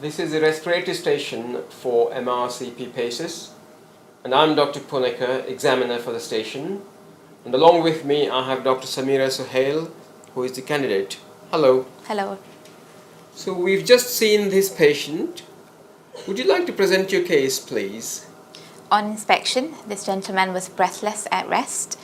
This is the respiratory station for MRCP cases, and I'm Dr. Punekar, examiner for the station, and along with me I have Dr. Samira Suhail, who is the candidate. Hello. Hello. So we've just seen this patient. Would you like to present your case, please? On inspection, this gentleman was breathless at rest.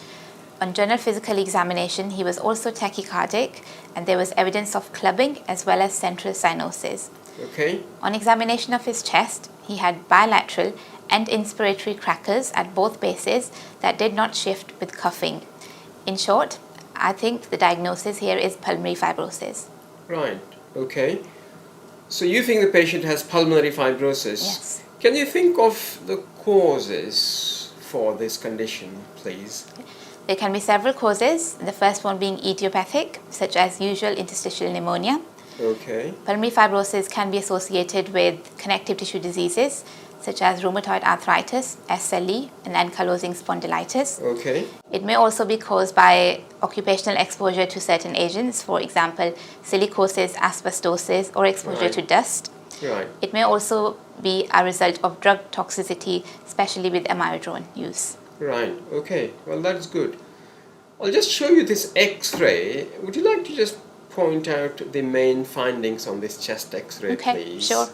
On general physical examination, he was also tachycardic, and there was evidence of clubbing as well as central cyanosis. Okay. On examination of his chest, he had bilateral and inspiratory crackles at both bases that did not shift with coughing. In short, I think the diagnosis here is pulmonary fibrosis. Right. Okay. So you think the patient has pulmonary fibrosis? Yes. Can you think of the causes for this condition, please? There can be several causes, the first one being idiopathic, such as usual interstitial pneumonia. Okay. Pulmonary fibrosis can be associated with connective tissue diseases, such as rheumatoid arthritis, SLE, and ankylosing spondylitis. Okay. It may also be caused by occupational exposure to certain agents, for example, silicosis, asbestosis, or exposure to dust. Right. It may also be a result of drug toxicity, especially with amiodarone use. Right. Okay. Well, that's good. I'll just show you this X-ray. Would you like to just point out the main findings on this chest X-ray, Okay, please? sure.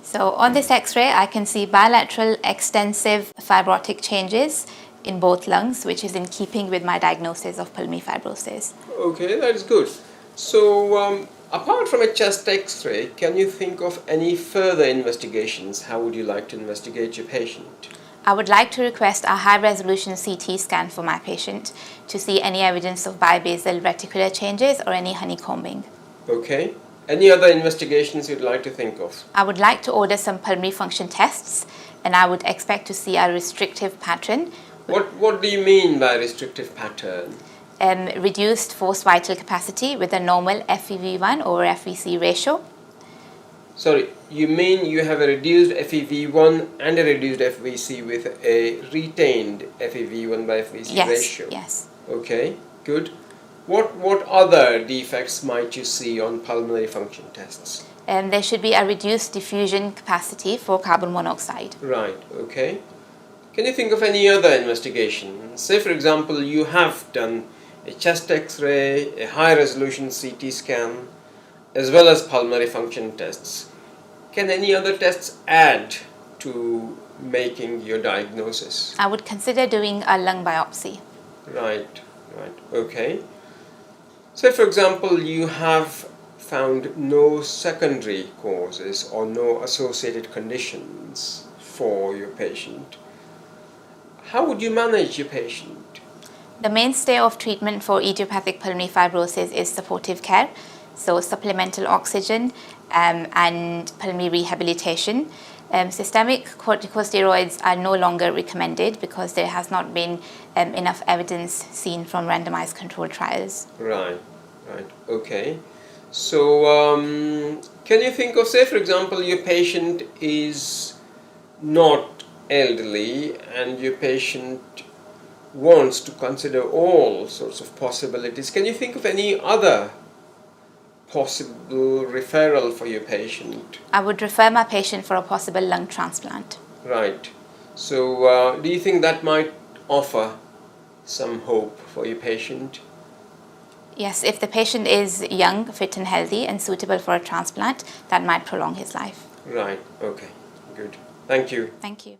So on this X-ray, I can see bilateral extensive fibrotic changes in both lungs, which is in keeping with my diagnosis of pulmonary fibrosis. Okay, that's good. So, apart from a chest X-ray, can you think of any further investigations? How would you like to investigate your patient? I would like to request a high-resolution CT scan for my patient to see any evidence of bibasal reticular changes or any honeycombing. Okay. Any other investigations you'd like to think of? I would like to order some pulmonary function tests, and I would expect to see a restrictive pattern. What do you mean by restrictive pattern? Reduced forced vital capacity with a normal FEV1 over FVC ratio. Sorry, you mean you have a reduced FEV1 and a reduced FVC with a retained FEV1 by FVC ratio? Yes. Okay, good. What other defects might you see on pulmonary function tests? There should be a reduced diffusion capacity for carbon monoxide. Right, okay. Can you think of any other investigation? Say, for example, you have done a chest X-ray, a high-resolution CT scan, as well as pulmonary function tests. Can any other tests add to making your diagnosis? I would consider doing a lung biopsy. Right, okay. Say, for example, you have found no secondary causes or no associated conditions for your patient. How would you manage your patient? The mainstay of treatment for idiopathic pulmonary fibrosis is supportive care, so supplemental oxygen and pulmonary rehabilitation. Systemic corticosteroids are no longer recommended because there has not been enough evidence seen from randomized controlled trials. Right, okay. So, can you think of, say, for example, your patient is not elderly and your patient wants to consider all sorts of possibilities. Can you think of any other possible referral for your patient? I would refer my patient for a possible lung transplant. Right. So, do you think that might offer some hope for your patient? Yes, if the patient is young, fit and healthy and suitable for a transplant, that might prolong his life. Right. Okay. Good. Thank you. Thank you.